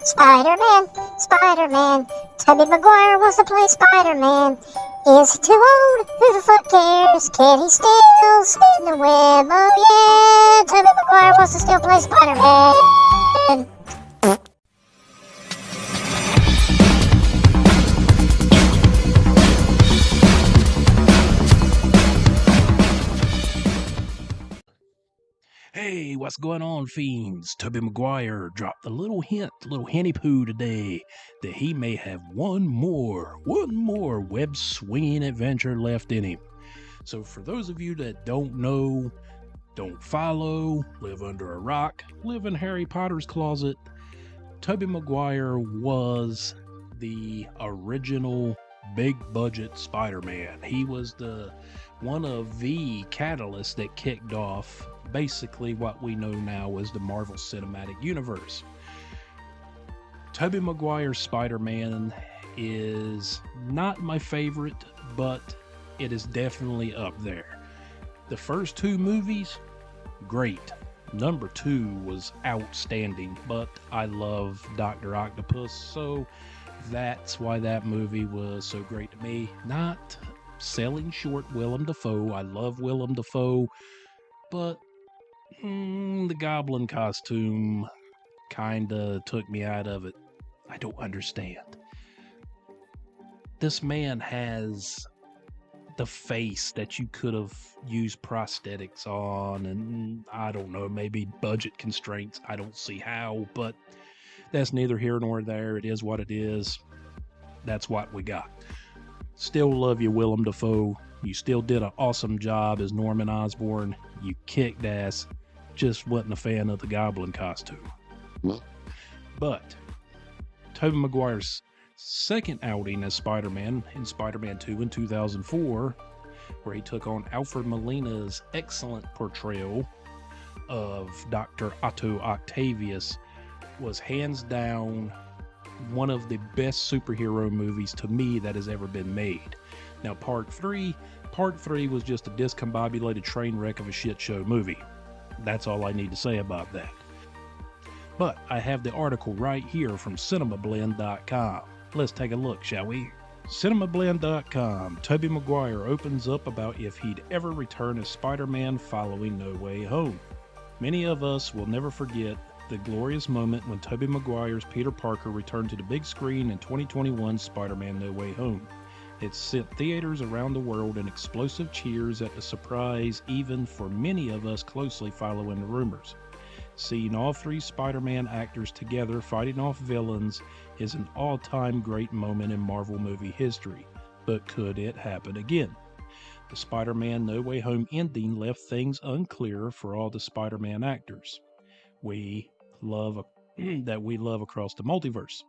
Spider-Man, Spider-Man. Tobey Maguire wants to play Spider-Man. Is he too old? Who the fuck cares? Can he still spin the web? Oh yeah, Tobey Maguire wants to still play Spider-Man. Hey, what's going on, fiends? Tobey Maguire dropped a little henny poo today that he may have one more web-swinging adventure left in him. So for those of you that don't know, don't follow, live under a rock, live in Harry Potter's closet, Tobey Maguire was the original big-budget Spider-Man. He was one of the catalysts that kicked off basically what we know now as the Marvel Cinematic Universe. Tobey Maguire's Spider-Man is not my favorite, but it is definitely up there. The first two movies, great. Number 2 was outstanding, but I love Dr. Octopus, so that's why that movie was so great to me. Not selling short Willem Dafoe. I love Willem Dafoe, but the goblin costume kinda took me out of it. I don't understand. This man has the face that you could have used prosthetics on, and I don't know, maybe budget constraints. I don't see how, but that's neither here nor there. It is what it is. That's what we got. Still love you, Willem Dafoe. You still did an awesome job as Norman Osborn. You kicked ass. Just wasn't a fan of the goblin costume. But Tobey Maguire's second outing as Spider-Man in Spider-Man 2 in 2004, where he took on Alfred Molina's excellent portrayal of Dr. Otto Octavius, was hands down one of the best superhero movies to me that has ever been made. Now part 3 was just a discombobulated train wreck of a shit show movie. That's all I need to say about that. But I have the article right here from cinemablend.com. Let's take a look, shall we? cinemablend.com. Tobey Maguire opens up about if he'd ever return as Spider-Man following No Way Home. Many of us will never forget the glorious moment when Tobey Maguire's Peter Parker returned to the big screen in 2021's Spider-Man No Way Home. It sent theaters around the world in explosive cheers at the surprise, even for many of us closely following the rumors. Seeing all 3 Spider-Man actors together fighting off villains is an all-time great moment in Marvel movie history, but could it happen again? The Spider-Man No Way Home ending left things unclear for all the Spider-Man actors we love across the multiverse.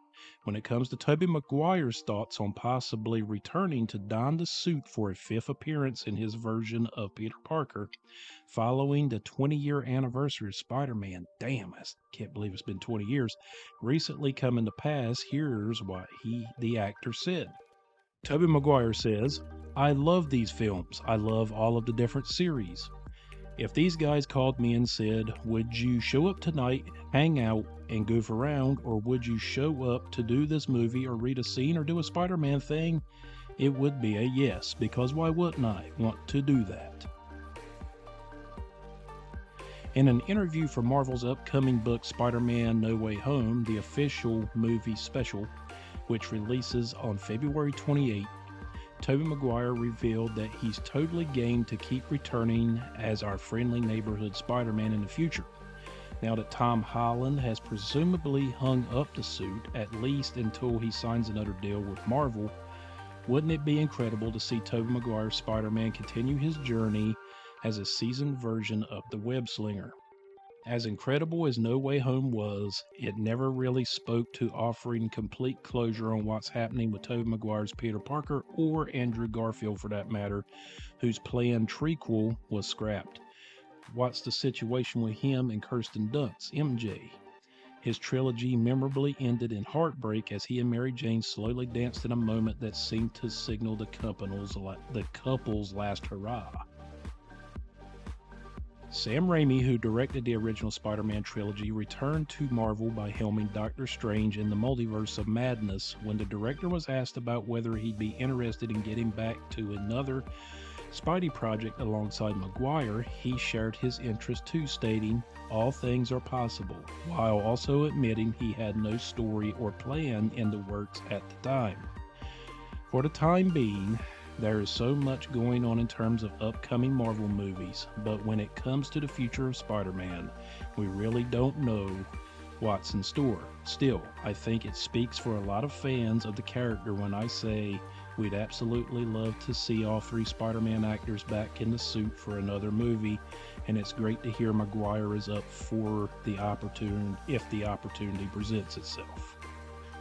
When it comes to Tobey Maguire's thoughts on possibly returning to don the suit for a 5th appearance in his version of Peter Parker, following the 20-year anniversary of Spider-Man, damn, I can't believe it's been 20 years, recently coming to pass, here's what the actor said. Tobey Maguire says, "I love these films. I love all of the different series. If these guys called me and said, would you show up tonight, hang out, and goof around, or would you show up to do this movie or read a scene or do a Spider-Man thing? It would be a yes, because why wouldn't I want to do that?" In an interview for Marvel's upcoming book Spider-Man No Way Home, the official movie special, which releases on February 28, Tobey Maguire revealed that he's totally game to keep returning as our friendly neighborhood Spider-Man in the future. Now that Tom Holland has presumably hung up the suit, at least until he signs another deal with Marvel, wouldn't it be incredible to see Tobey Maguire's Spider-Man continue his journey as a seasoned version of the web slinger? As incredible as No Way Home was, it never really spoke to offering complete closure on what's happening with Tobey Maguire's Peter Parker, or Andrew Garfield for that matter, whose planned trequel was scrapped. What's the situation with him and Kirsten Dunst, MJ? His trilogy memorably ended in heartbreak as he and Mary Jane slowly danced in a moment that seemed to signal the couple's last hurrah. Sam Raimi, who directed the original Spider-Man trilogy, returned to Marvel by helming Doctor Strange in the Multiverse of Madness. When the director was asked about whether he'd be interested in getting back to another Spidey project alongside Maguire, he shared his interest too, stating, "All things are possible," while also admitting he had no story or plan in the works at the time. For the time being, there is so much going on in terms of upcoming Marvel movies, but when it comes to the future of Spider-Man, we really don't know what's in store. Still, I think it speaks for a lot of fans of the character when I say we'd absolutely love to see all three Spider-Man actors back in the suit for another movie, and it's great to hear Maguire is up for the opportunity if the opportunity presents itself.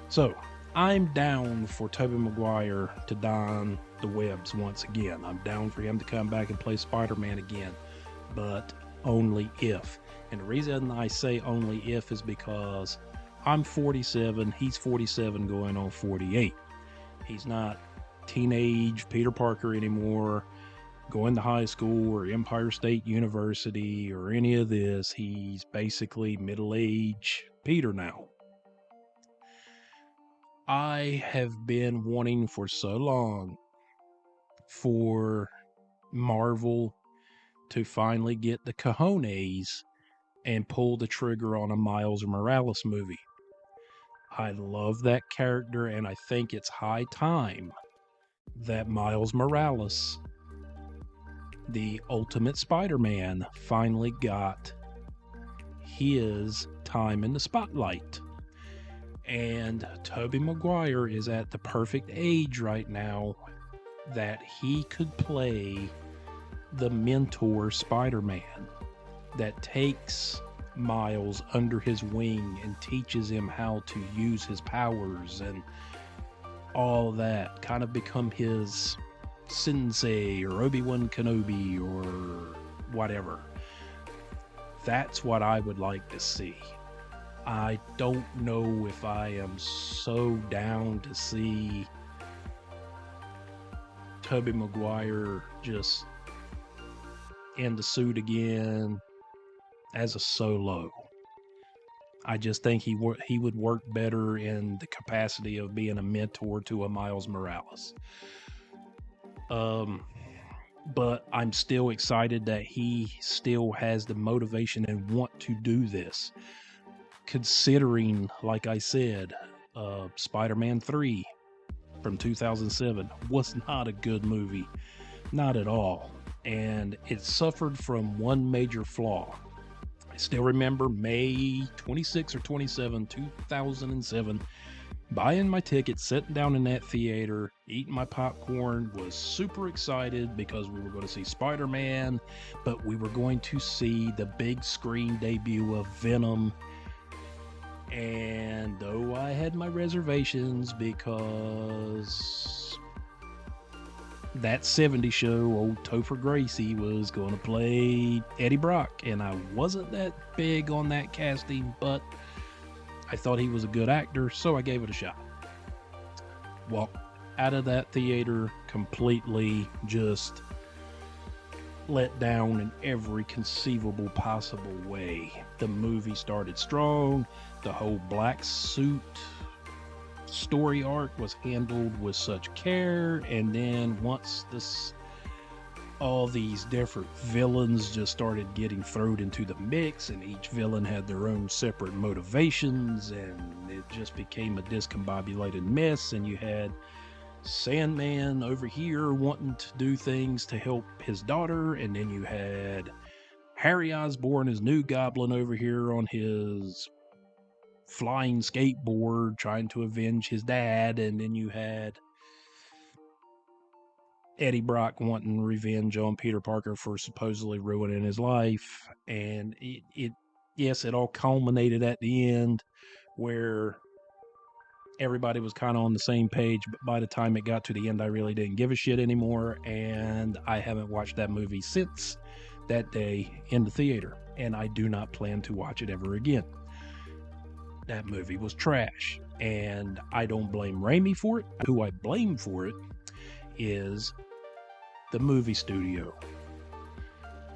So, I'm down for Tobey Maguire to don the webs once again. I'm down for him to come back and play Spider-Man again, but only if. And the reason I say only if is because I'm 47, he's 47 going on 48. He's not teenage Peter Parker anymore, going to high school or Empire State University or any of this. He's basically middle-aged Peter now. I have been wanting for so long for Marvel to finally get the cojones and pull the trigger on a Miles Morales movie. I love that character, and I think it's high time that Miles Morales, the Ultimate Spider-Man, finally got his time in the spotlight. And Tobey Maguire is at the perfect age right now that he could play the mentor Spider-Man that takes Miles under his wing and teaches him how to use his powers and all that, kind of become his sensei or Obi-Wan Kenobi or whatever. That's what I would like to see. I don't know if I am so down to see Tobey Maguire just in the suit again as a solo. I just think he would work better in the capacity of being a mentor to a Miles Morales. But I'm still excited that he still has the motivation and want to do this. Considering, like I said, Spider-Man 3 from 2007 was not a good movie. Not at all. And it suffered from one major flaw. I still remember May 26 or 27, 2007, buying my ticket, sitting down in that theater, eating my popcorn, was super excited because we were going to see Spider-Man, but we were going to see the big screen debut of Venom. And though I had my reservations because that 70s show, old Topher Gracie was going to play Eddie Brock, and I wasn't that big on that casting, but I thought he was a good actor, so I gave it a shot. Walked out of that theater completely just let down in every conceivable possible way. The movie started strong. The whole black suit story arc was handled with such care, and then once all these different villains just started getting thrown into the mix, and each villain had their own separate motivations, and it just became a discombobulated mess. And you had Sandman over here wanting to do things to help his daughter, and then you had Harry Osborn as New Goblin over here on his flying skateboard trying to avenge his dad, and then you had Eddie Brock wanting revenge on Peter Parker for supposedly ruining his life. And yes, it all culminated at the end where everybody was kind of on the same page, but by the time it got to the end, I really didn't give a shit anymore, and I haven't watched that movie since that day in the theater, and I do not plan to watch it ever again. That movie was trash, and I don't blame Raimi for it. Who I blame for it is the movie studio.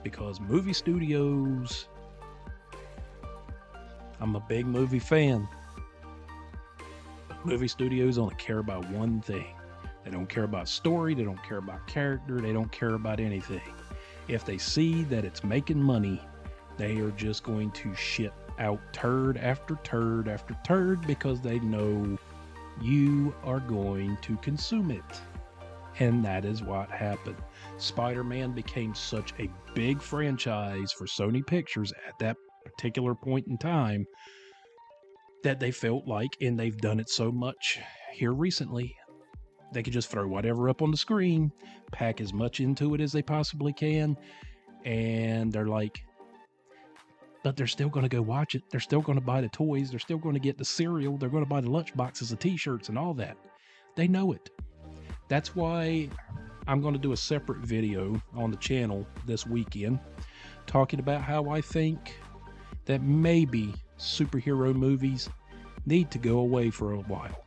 because movie studios, I'm a big movie fan. Movie studios only care about one thing. They don't care about story, they don't care about character, they don't care about anything. If they see that it's making money, they are just going to shit out turd after turd after turd because they know you are going to consume it. And that is what happened. Spider-Man became such a big franchise for Sony Pictures at that particular point in time that they felt like, and they've done it so much here recently, they could just throw whatever up on the screen, pack as much into it as they possibly can, and they're like, but they're still going to go watch it. They're still going to buy the toys. They're still going to get the cereal. They're going to buy the lunch boxes, the t-shirts, and all that. They know it. That's why I'm going to do a separate video on the channel this weekend talking about how I think that maybe superhero movies need to go away for a while.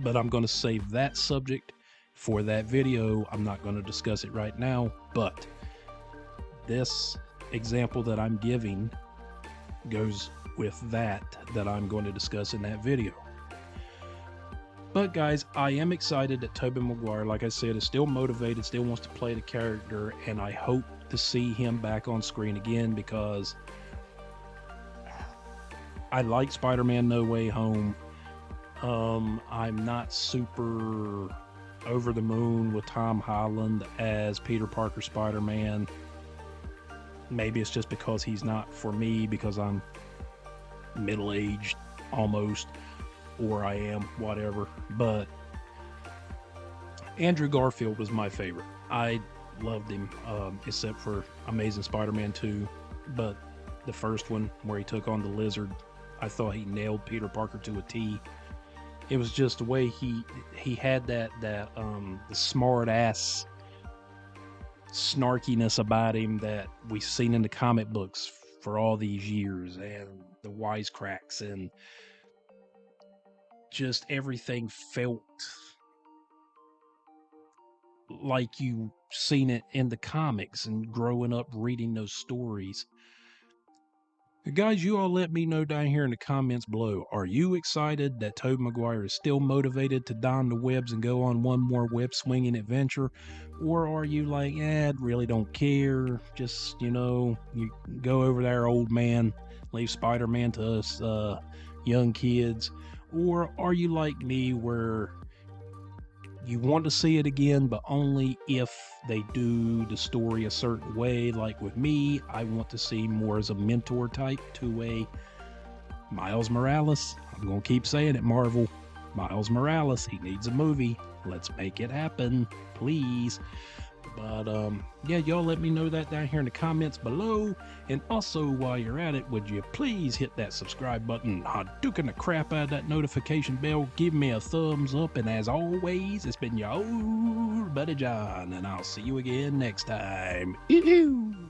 But I'm going to save that subject for that video. I'm not going to discuss it right now, but this example that I'm giving goes with that I'm going to discuss in that video. But guys, I am excited that Tobey Maguire, like I said, is still motivated, still wants to play the character, and I hope to see him back on screen again because I like Spider-Man No Way Home. I'm not super over the moon with Tom Holland as Peter Parker Spider-Man. Maybe it's just because he's not for me because I'm middle-aged almost, or I am, whatever. But Andrew Garfield was my favorite. I loved him, except for Amazing Spider-Man 2. But the first one where he took on the Lizard, I thought he nailed Peter Parker to a T. It was just the way he had that the smart ass snarkiness about him that we've seen in the comic books for all these years, and the wisecracks, and just everything felt like you seen it in the comics and growing up reading those stories. Guys, you all let me know down here in the comments below. Are you excited that Tobey Maguire is still motivated to don the webs and go on one more web swinging adventure? Or are you like, I really don't care. Just, you go over there, old man. Leave Spider-Man to us young kids. Or are you like me where you want to see it again, but only if they do the story a certain way? Like with me, I want to see more as a mentor type to a Miles Morales. I'm going to keep saying it, Marvel. Miles Morales, he needs a movie. Let's make it happen, please. But yeah, y'all let me know that down here in the comments below. And also, while you're at it, would you please hit that subscribe button, Hadouken the crap out of that notification bell, give me a thumbs up, and as always, it's been your old buddy John, and I'll see you again next time. Ew.